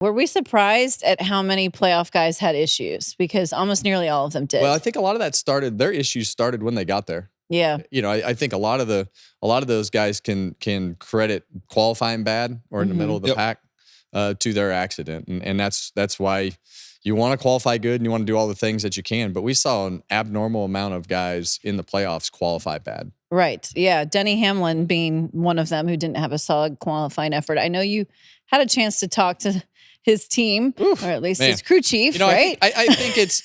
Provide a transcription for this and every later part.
Were we surprised at how many playoff guys had issues? Because almost nearly all of them did. Well, I think a lot of that their issues started when they got there. Yeah. I think a lot of those guys can credit qualifying bad or in the middle of the pack to their accident. And that's why you want to qualify good and you want to do all the things that you can. But we saw an abnormal amount of guys in the playoffs qualify bad. Right. Yeah. Denny Hamlin being one of them who didn't have a solid qualifying effort. I know you had a chance to talk to his team, or at least his crew chief, right? I think it's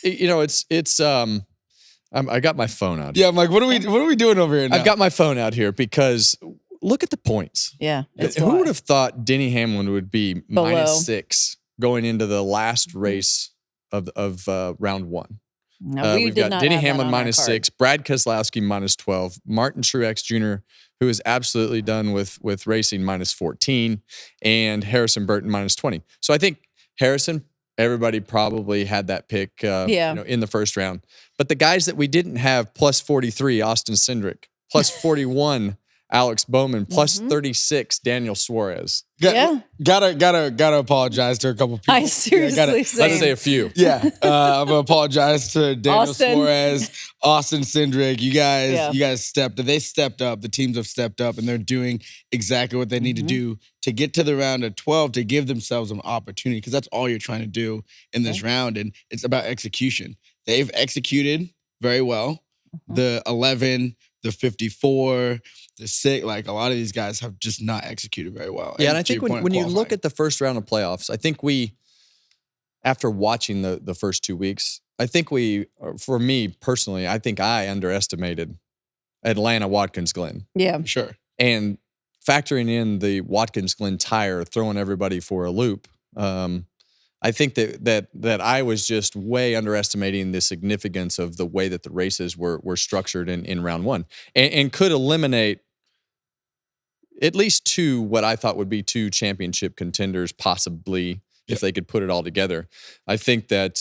I got my phone out. Yeah, I'm like, what are we doing over here now? I've got my phone out here because look at the points. Yeah. Who would have thought Denny Hamlin would be -6 going into the last race of round one? No, we've got Denny Hamlin -6, Brad Keselowski -12, Martin Truex Jr., who is absolutely done with racing -14, and Harrison Burton -20. So I think Harrison, everybody probably had that pick in the first round. But the guys that we didn't have, +43, Austin Cindric, +41, Alex Bowman, +36, Daniel Suarez. Gotta apologize to a couple people. I seriously let's say a few. Yeah, I'm gonna apologize to Daniel Suarez, Austin Cindric. You guys stepped up. The teams have stepped up, and they're doing exactly what they need to do to get to the round of 12 to give themselves an opportunity, because that's all you're trying to do in this round, and it's about execution. They've executed very well. The 11, the 54, the 6, like a lot of these guys have just not executed very well. Yeah, and I think when you look at the first round of playoffs, I think after watching the first 2 weeks, I think for me personally, I think I underestimated Atlanta Watkins Glen. Yeah. Sure. And factoring in the Watkins Glen tire, throwing everybody for a loop, I think that I was just way underestimating the significance of the way that the races were structured in round one, and could eliminate at least what I thought would be 2 championship contenders, possibly, if they could put it all together. I think that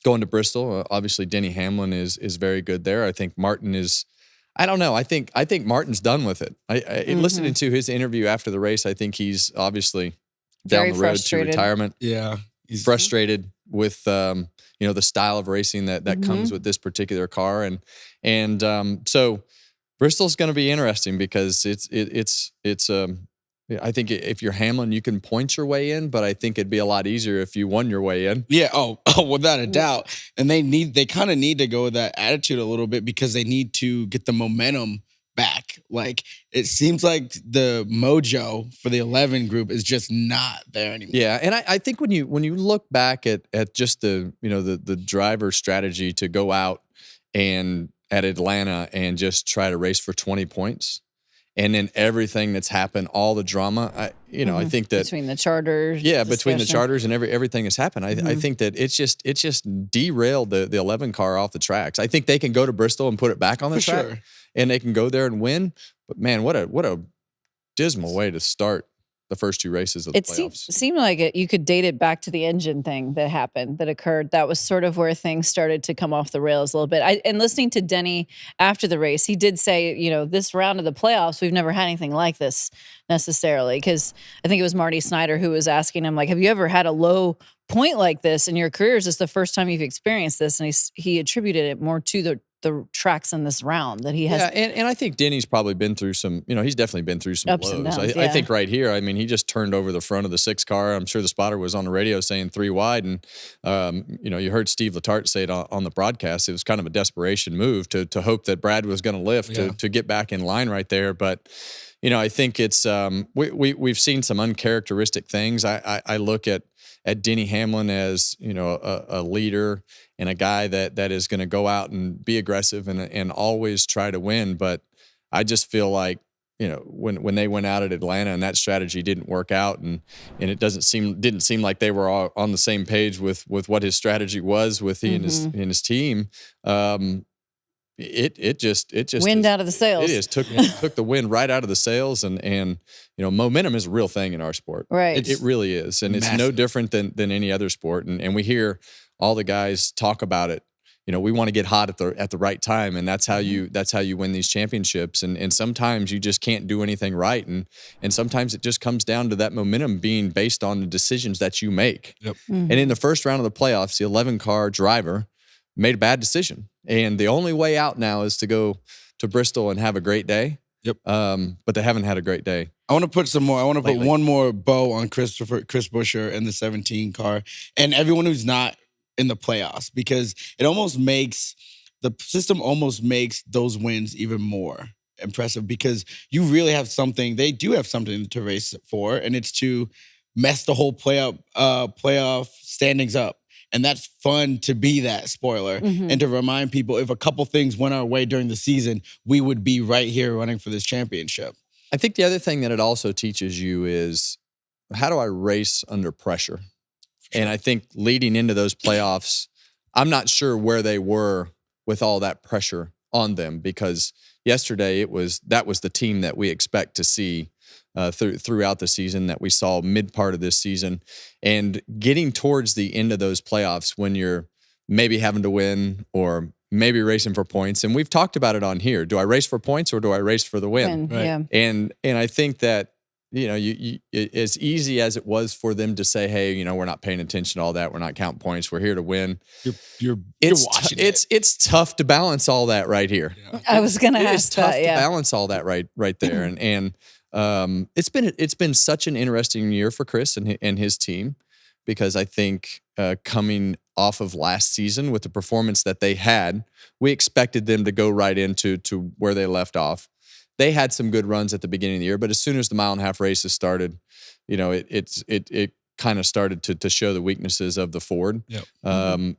going to Bristol, obviously Denny Hamlin is very good there. I think Martin is. I don't know. I think Martin's done with it. Listening to his interview after the race, I think he's obviously down the road to retirement. Yeah. He's frustrated with the style of racing that comes with this particular car. And so Bristol's going to be interesting because it's I think if you're Hamlin, you can point your way in, but I think it'd be a lot easier if you won your way in. Yeah. Oh, without a doubt. And they kind of need to go with that attitude a little bit, because they need to get the momentum back. Like, it seems like the mojo for the 11 group is just not there anymore. Yeah, and I think when you look back at just the driver strategy to go out and at Atlanta and just try to race for 20 points, and then everything that's happened, all the drama, I think that between the charters, between the charters and everything that's happened, I think that it's just derailed the 11 car off the tracks. I think they can go to Bristol and put it back on the track. Sure. And they can go there and win. But man, what a dismal way to start the first 2 races of the playoffs. It seemed like you could date it back to the engine thing that occurred. That was sort of where things started to come off the rails a little bit. And listening to Denny after the race, he did say, this round of the playoffs, we've never had anything like this necessarily. Because I think it was Marty Snyder who was asking him, like, have you ever had a low point like this in your career? Is this the first time you've experienced this? And he attributed it more to the tracks in this round that he has. Yeah, and I think Denny's probably been through some, he's definitely been through some ups and lows. downs, I think right here, he just turned over the front of the 6 car. I'm sure the spotter was on the radio saying 3 wide. And, you heard Steve Letarte say it on the broadcast. It was kind of a desperation move to hope that Brad was going to lift to get back in line right there. But, I think it's, we've seen some uncharacteristic things. I look at Denny Hamlin as, a leader and a guy that is going to go out and be aggressive and always try to win. But I just feel like, when they went out at Atlanta and that strategy didn't work out, and it didn't seem like they were all on the same page with what his strategy was with he and his team. It just wind out of the sails. It is took the wind right out of the sails, and momentum is a real thing in our sport. Right, it really is, and it's no different than any other sport. And we hear all the guys talk about it we want to get hot at the right time, and that's how you win these championships. And sometimes you just can't do anything right, and sometimes it just comes down to that momentum being based on the decisions that you make. Yep. And in the first round of the playoffs, the 11-car driver made a bad decision, and the only way out now is to go to Bristol and have a great day. Yep. But they haven't had a great day. I want to put some more. I want to put lately. one more bow on Chris Buescher and the 17 car and everyone who's not in the playoffs, because it almost makes the system those wins even more impressive, because you really have something. They do have something to race for, and it's to mess the whole playoff standings up. And that's fun to be that spoiler and to remind people, if a couple things went our way during the season, we would be right here running for this championship. I think the other thing that it also teaches you is, how do I race under pressure? Sure. And I think leading into those playoffs, I'm not sure where they were with all that pressure on them, because yesterday that was the team that we expect to see throughout the season, that we saw mid part of this season. And getting towards the end of those playoffs, when you're maybe having to win or maybe racing for points, and we've talked about it on here, do I race for points or do I race for the win? Right. Yeah. And I think that, as easy as it was for them to say, hey, we're not paying attention to all that, we're not counting points, we're here to win. You're watching it. It's tough to balance all that right here. Yeah. I was going to ask that. It's tough to balance all that right there. And it's been such an interesting year for Chris and his team, because I think coming off of last season with the performance that they had, we expected them to go right into where they left off. They had some good runs at the beginning of the year, but as soon as the mile-and-a-half races started, it kind of started to show the weaknesses of the Ford. Yep.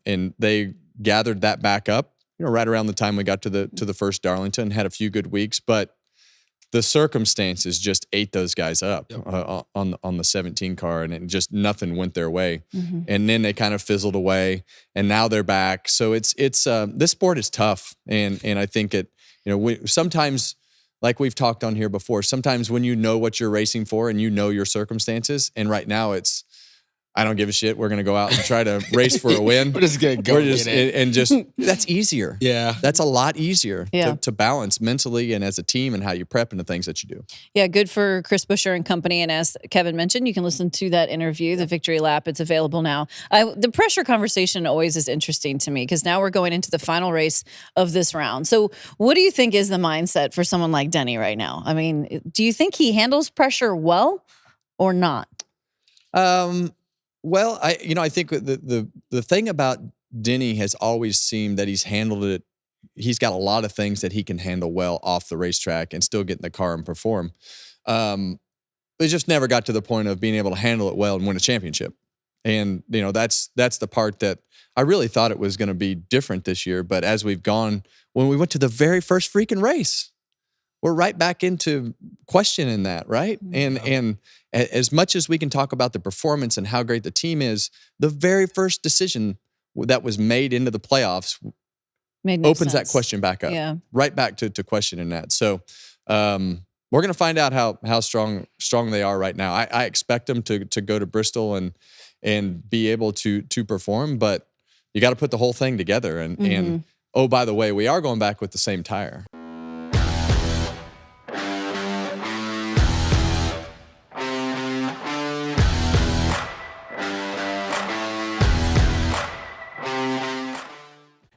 And they gathered that back up, right around the time we got to the first Darlington, had a few good weeks, but the circumstances just ate those guys up. Yep. On the 17 car, and just nothing went their way. And then they kind of fizzled away, and now they're back. So it's this sport is tough, and I think sometimes, like we've talked on here before, sometimes when you know what you're racing for and you know your circumstances, and right now it's, I don't give a shit, we're going to go out and try to race for a win. We're just going to go get it. And that's easier. Yeah. That's a lot easier to balance mentally and as a team, and how you prep and the things that you do. Yeah, good for Chris Buescher and company. And as Kevin mentioned, you can listen to that interview, the Victory Lap. It's available now. The pressure conversation always is interesting to me, because now we're going into the final race of this round. So what do you think is the mindset for someone like Denny right now? I mean, do you think he handles pressure well or not? Well, I think the thing about Denny has always seemed that he's handled it. He's got a lot of things that he can handle well off the racetrack and still get in the car and perform. But he just never got to the point of being able to handle it well and win a championship. And that's the part that I really thought it was going to be different this year. But as we've gone, when we went to the very first freaking race, we're right back into questioning that, right? And as much as we can talk about the performance and how great the team is, the very first decision that was made into the playoffs opens that question back up, right back to questioning that. So we're going to find out how strong they are right now. I expect them to go to Bristol and be able to perform, but you got to put the whole thing together. And oh, by the way, we are going back with the same tire.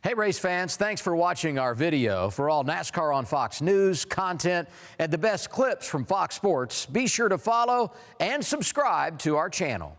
Hey race fans, thanks for watching our video. For all NASCAR on Fox News content and the best clips from Fox Sports, be sure to follow and subscribe to our channel.